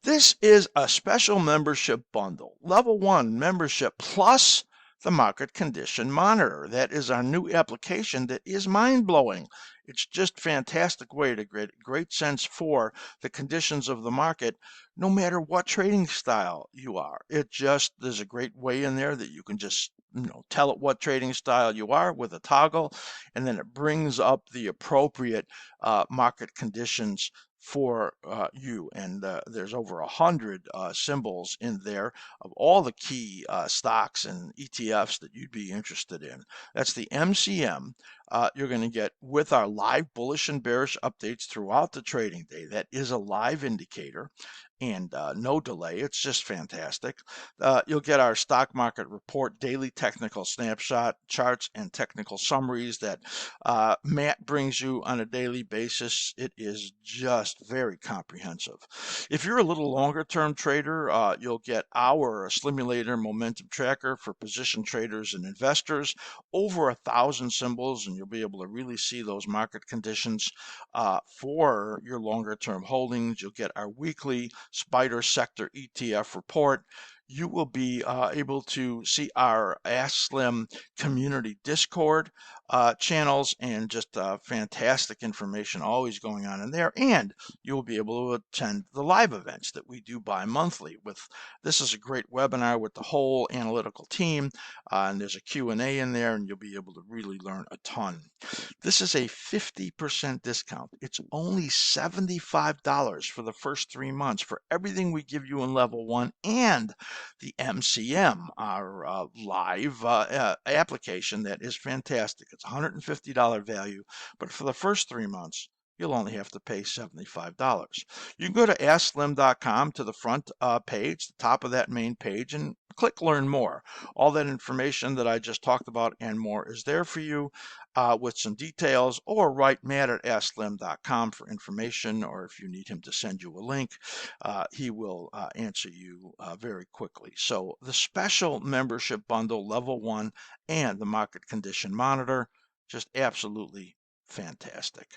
This is a special membership bundle. Level 1 membership plus the market condition monitor. That is our new application that is mind-blowing. It's just a fantastic way to get great sense for the conditions of the market, no matter what trading style you are. There's a great way in there that you can just tell it what trading style you are with a toggle, and then it brings up the appropriate market conditions for you. And there's over 100 symbols in there of all the key stocks and ETFs that you'd be interested in. That's the MCM. You're going to get with our live bullish and bearish updates throughout the trading day. That is a live indicator and no delay. It's just fantastic. You'll get our stock market report, daily technical snapshot, charts, and technical summaries that Matt brings you on a daily basis. It is just very comprehensive. If you're a little longer term trader, you'll get our Slimulator momentum tracker for position traders and investors, over 1,000 symbols, and you'll be able to really see those market conditions for your longer term holdings. You'll get our weekly Spider Sector ETF report. You will be able to see our askSlim community Discord channels, and just fantastic information always going on in there. And you will be able to attend the live events that we do bi-monthly. This is a great webinar with the whole analytical team, and there's a Q&A in there, and you'll be able to really learn a ton. This is a 50% discount. It's only $75 for the first 3 months for everything we give you in level 1 and the MCM, our live application that is fantastic. It's $150 value, but for the first 3 months, you'll only have to pay $75. You can go to askSlim.com to the front page, the top of that main page, and click Learn More. All that information that I just talked about and more is there for you with some details, or write Matt at askSlim.com for information, or if you need him to send you a link, he will answer you very quickly. So the special membership bundle, level 1, and the market condition monitor, just absolutely fantastic.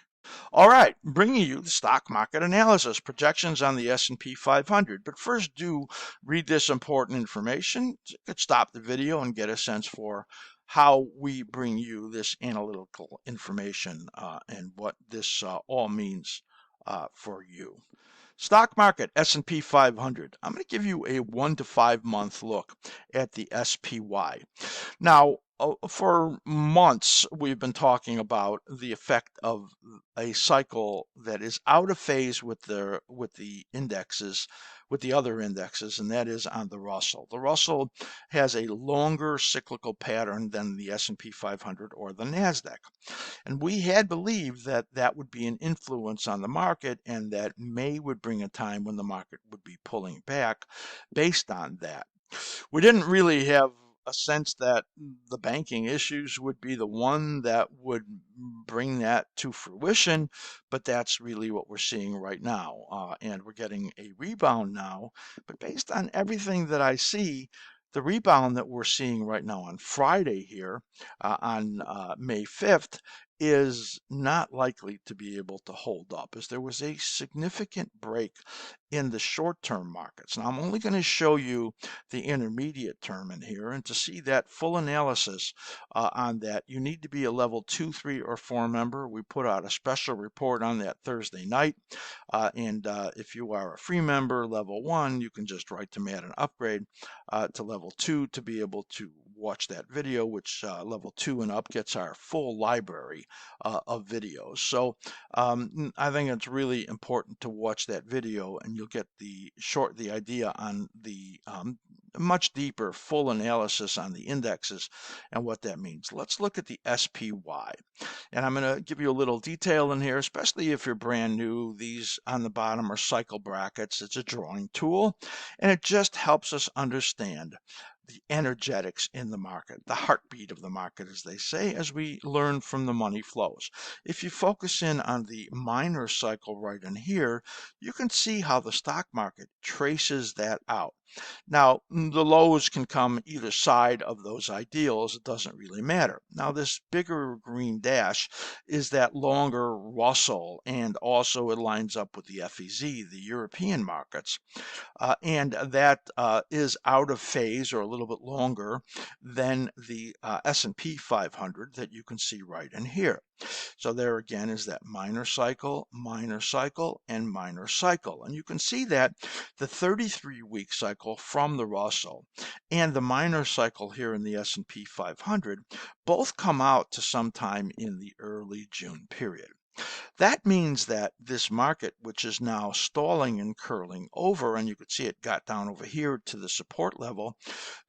All right, bringing you the stock market analysis, projections on the S&P 500. But first, do read this important information. You could stop the video and get a sense for how we bring you this analytical information and what this all means for you. Stock market, S&P 500. I'm going to give you a 1 to 5 month look at the SPY. Now, for months, we've been talking about the effect of a cycle that is out of phase with the indexes, with the other indexes, and that is on the Russell. The Russell has a longer cyclical pattern than the S&P 500 or the NASDAQ. And we had believed that that would be an influence on the market, and that May would bring a time when the market would be pulling back based on that. We didn't really have a sense that the banking issues would be the one that would bring that to fruition, but that's really what we're seeing right now. And we're getting a rebound now, but based on everything that I see, the rebound that we're seeing right now on Friday here on May 5th is not likely to be able to hold up, as there was a significant break in the short-term markets. Now, I'm only going to show you the intermediate term in here, and to see that full analysis on that, you need to be a level 2, 3, or 4 member. We put out a special report on that Thursday night, and if you are a free member, level 1, you can just write to Matt and upgrade to level 2 to be able to watch that video, which level 2 and up gets our full library of videos. So I think it's really important to watch that video, and you'll get the idea on the much deeper full analysis on the indexes and what that means. Let's look at the SPY, and I'm going to give you a little detail in here, especially if you're brand new. These on the bottom are cycle brackets. It's a drawing tool, and it just helps us understand the energetics in the market, the heartbeat of the market, as they say, as we learn from the money flows. If you focus in on the minor cycle right in here, you can see how the stock market traces that out. Now, the lows can come either side of those ideals. It doesn't really matter. Now, this bigger green dash is that longer Russell, and also it lines up with the FEZ, the European markets. And that is out of phase or a little bit longer than the S&P 500 that you can see right in here. So there again is that minor cycle, and minor cycle. And you can see that the 33-week cycle from the Russell and the minor cycle here in the S&P 500 both come out to sometime in the early June period. That means that this market, which is now stalling and curling over, and you could see it got down over here to the support level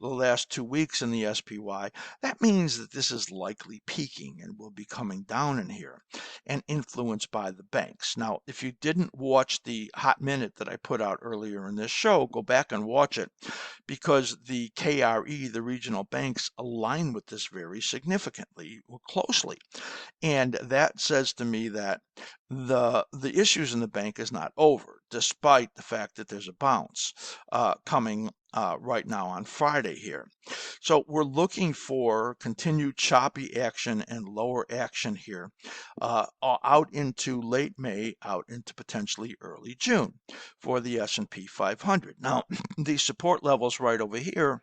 the last 2 weeks in the SPY, that means that this is likely peaking and will be coming down in here and influenced by the banks. Now, if you didn't watch the hot minute that I put out earlier in this show, go back and watch it, because the KRE, the regional banks, align with this very significantly or closely. And that says to me that the issues in the bank is not over, despite the fact that there's a bounce coming right now on Friday here. So we're looking for continued choppy action and lower action here out into late May, out into potentially early June for the S&P 500. Now, these support levels right over here,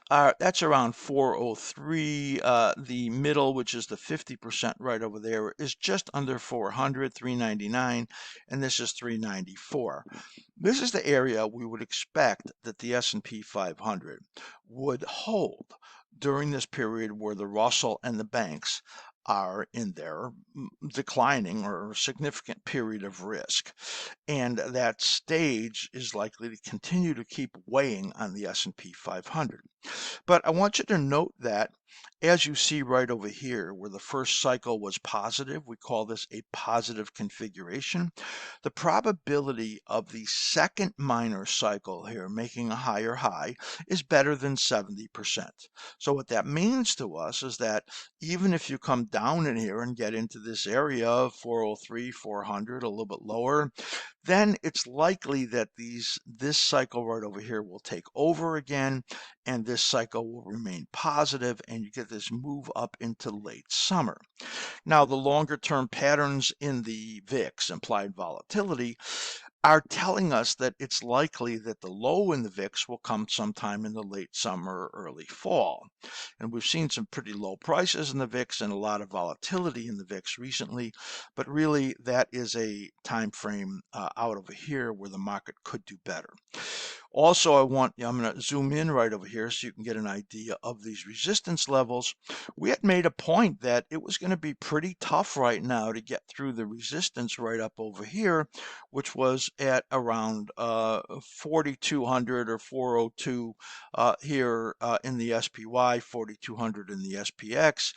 that's around 403. The middle, which is the 50% right over there, is just under 400, 399, and this is 394. This is the area we would expect that the S&P 500 would hold during this period where the Russell and the banks are in their declining or significant period of risk. And that stage is likely to continue to keep weighing on the S&P 500. But I want you to note that, as you see right over here, where the first cycle was positive, we call this a positive configuration. The probability of the second minor cycle here making a higher high is better than 70%. So what that means to us is that even if you come down in here and get into this area of 403, 400, a little bit lower, then it's likely that this cycle right over here will take over again, and this cycle will remain positive, and you get this move up into late summer. Now, the longer term patterns in the VIX, implied volatility, are telling us that it's likely that the low in the VIX will come sometime in the late summer or early fall. And we've seen some pretty low prices in the VIX and a lot of volatility in the VIX recently, but really that is a time frame out over here where the market could do better. Also, I'm going to zoom in right over here so you can get an idea of these resistance levels. We had made a point that it was going to be pretty tough right now to get through the resistance right up over here, which was at around 4,200 or 402 here in the SPY, 4,200 in the SPX.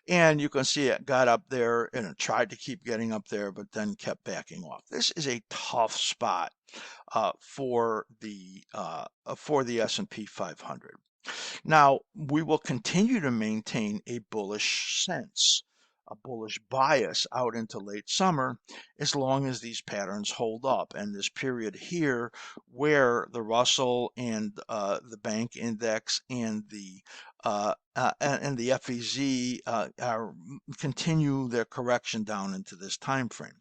And you can see it got up there and it tried to keep getting up there, but then kept backing off. This is a tough spot for the S&P 500. Now, we will continue to maintain a bullish sense, a bullish bias out into late summer, as long as these patterns hold up. And this period here, where the Russell and the bank index and the FEZ continue their correction down into this time frame.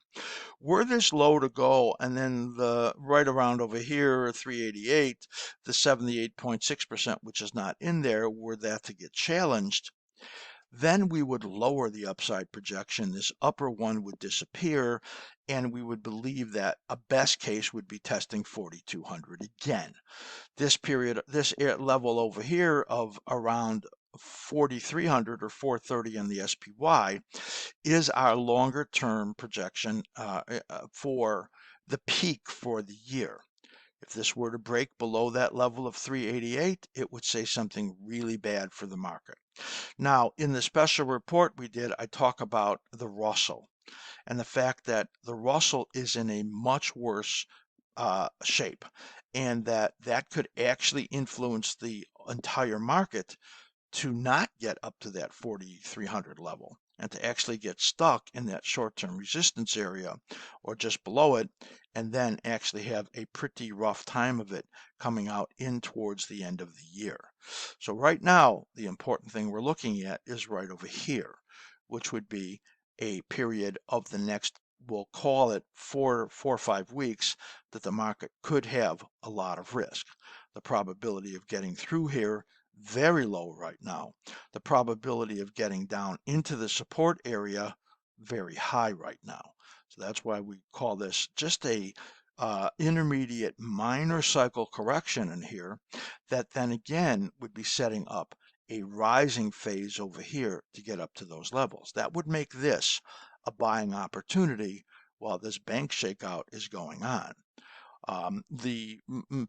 Were this low to go, and then the right around over here, 388, the 78.6%, which is not in there, were that to get challenged, then we would lower the upside projection. This upper one would disappear, and we would believe that a best case would be testing 4,200 again. This period, this level over here of around 4,300 or 430 on the SPY is our longer term projection for the peak for the year. If this were to break below that level of 388, it would say something really bad for the market. Now, in the special report we did, I talk about the Russell and the fact that the Russell is in a much worse shape, and that could actually influence the entire market to not get up to that 4,300 level. and to actually get stuck in that short-term resistance area or just below it, and then actually have a pretty rough time of it coming out in towards the end of the year. So right now, the important thing we're looking at is right over here, which would be a period of the next, we'll call it 4 or 5 weeks, that the market could have a lot of risk. The probability of getting through here, very low right now. The probability of getting down into the support area, very high right now. So that's why we call this just a intermediate minor cycle correction in here that then again would be setting up a rising phase over here to get up to those levels. That would make this a buying opportunity while this bank shakeout is going on.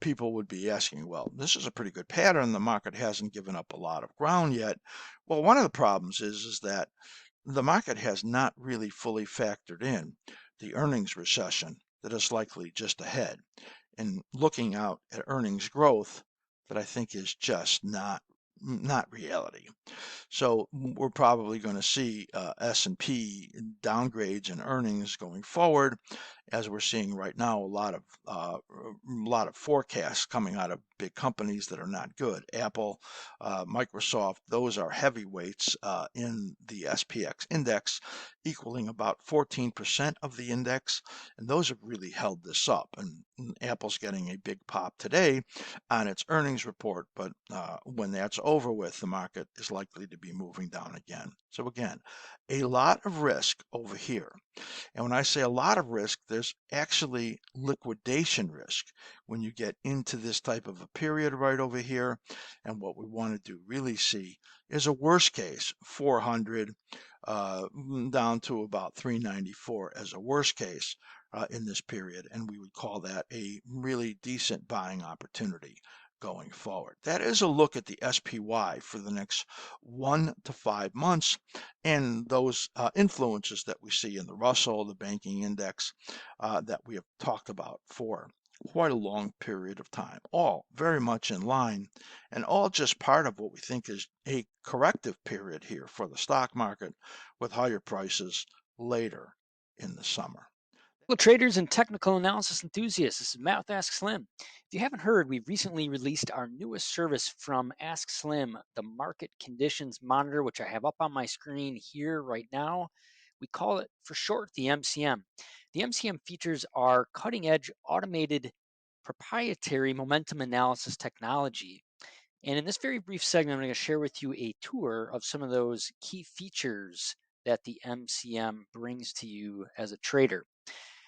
People would be asking, well, this is a pretty good pattern. The market hasn't given up a lot of ground yet. Well, one of the problems is that the market has not really fully factored in the earnings recession that is likely just ahead, and looking out at earnings growth that I think is just not reality. So we're probably going to see S&P downgrades in earnings going forward, as we're seeing right now a lot of forecasts coming out of big companies that are not good. Apple, Microsoft, those are heavyweights in the SPX index, equaling about 14% of the index, and those have really held this up. And Apple's getting a big pop today on its earnings report, but when that's over with, the market is likely to be moving down again. So again, a lot of risk over here. And when I say a lot of risk, there's actually liquidation risk when you get into this type of a period right over here. And what we want to do really see is a worst case 400 down to about 394 as a worst case in this period. And we would call that a really decent buying opportunity going forward. That is a look at the SPY for the next 1 to 5 months and those influences that we see in the Russell, the banking index that we have talked about for quite a long period of time, all very much in line and all just part of what we think is a corrective period here for the stock market with higher prices later in the summer. Hello, traders and technical analysis enthusiasts. This is Matt with askSlim. If you haven't heard, we've recently released our newest service from askSlim, the Market Conditions Monitor, which I have up on my screen here right now. We call it, for short, the MCM. The MCM features our cutting edge automated proprietary momentum analysis technology. And in this very brief segment, I'm going to share with you a tour of some of those key features that the MCM brings to you as a trader.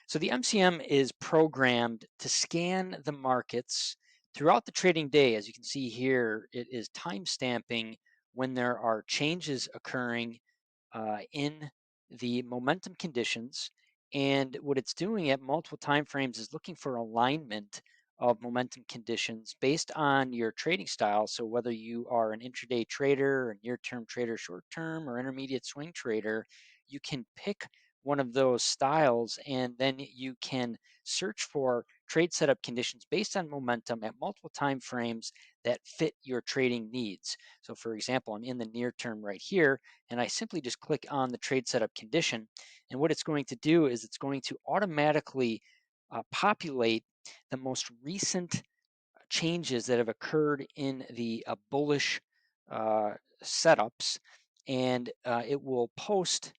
So the MCM is programmed to scan the markets throughout the trading day. As you can see here, it is time stamping when there are changes occurring in the momentum conditions. And what it's doing at multiple time frames is looking for alignment of momentum conditions based on your trading style. So whether you are an intraday trader, a near-term trader, short-term, or intermediate swing trader, you can pick one of those styles, and then you can search for trade setup conditions based on momentum at multiple time frames that fit your trading needs. So for example, I'm in the near term right here, and I simply just click on the trade setup condition. And what it's going to do is it's going to automatically populate the most recent changes that have occurred in the bullish setups, and it will post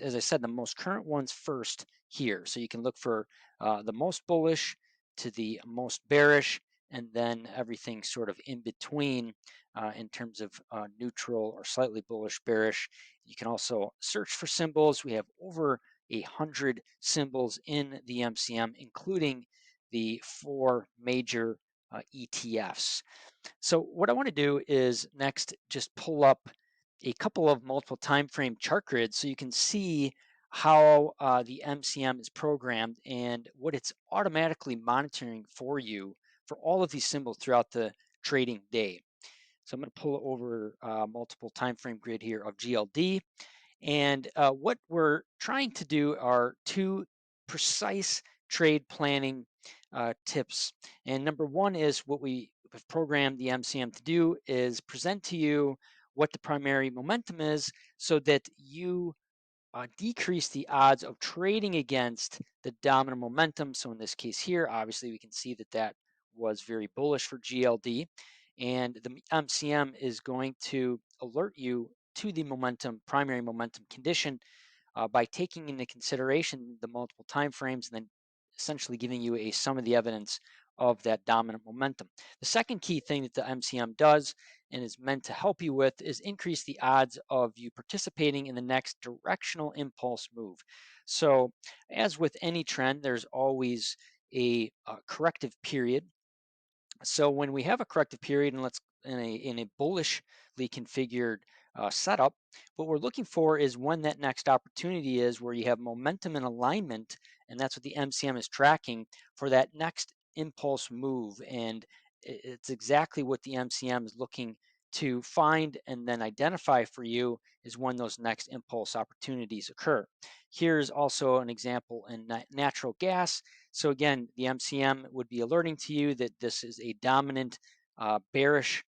as I said, the most current ones first here. So you can look for the most bullish to the most bearish, and then everything sort of in between in terms of neutral or slightly bullish, bearish. You can also search for symbols. We have over 100 symbols in the MCM, including the 4 major ETFs. So what I want to do is next just pull up a couple of multiple time frame chart grids so you can see how the MCM is programmed and what it's automatically monitoring for you for all of these symbols throughout the trading day. So I'm going to pull over multiple time frame grid here of GLD. And what we're trying to do are 2 precise trade planning tips. And number one is what we have programmed the MCM to do is present to you what the primary momentum is so that you decrease the odds of trading against the dominant momentum. So in this case here, obviously we can see that that was very bullish for GLD, and the MCM is going to alert you to the primary momentum condition by taking into consideration the multiple time frames and then essentially giving you a sum of the evidence of that dominant momentum. The second key thing that the MCM does and is meant to help you with is increase the odds of you participating in the next directional impulse move. So, as with any trend, there's always a corrective period. So when we have a corrective period, and let's in a bullishly configured setup, what we're looking for is when that next opportunity is where you have momentum and alignment, and that's what the MCM is tracking for that next impulse move. And it's exactly what the MCM is looking to find and then identify for you is when those next impulse opportunities occur. Here's also an example in natural gas. So again, the MCM would be alerting to you that this is a dominant bearish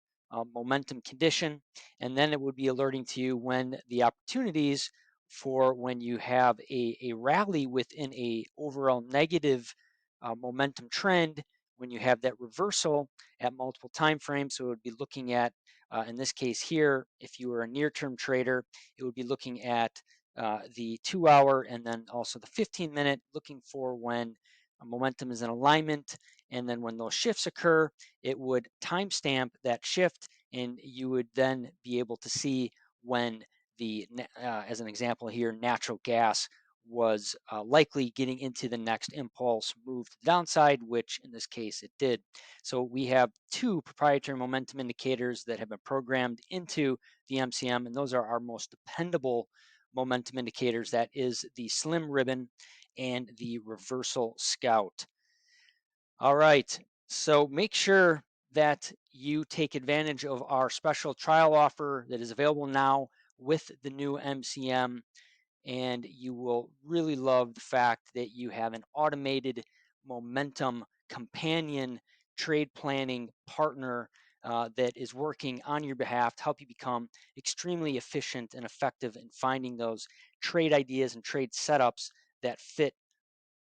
momentum condition, and then it would be alerting to you when the opportunities for when you have a rally within a overall negative momentum trend, when you have that reversal at multiple time frames. So it would be looking at, in this case here, if you were a near-term trader, it would be looking at the 2-hour and then also the 15-minute, looking for when momentum is in alignment. And then when those shifts occur, it would timestamp that shift, and you would then be able to see when as an example here, natural gas was likely getting into the next impulse move to the downside, which in this case it did. So we have two proprietary momentum indicators that have been programmed into the MCM, and those are our most dependable momentum indicators. That is the slim ribbon and the reversal scout. All right, so make sure that you take advantage of our special trial offer that is available now with the new MCM, and you will really love the fact that you have an automated momentum companion trade planning partner that is working on your behalf to help you become extremely efficient and effective in finding those trade ideas and trade setups that fit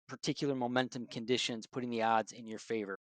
particular momentum conditions, putting the odds in your favor.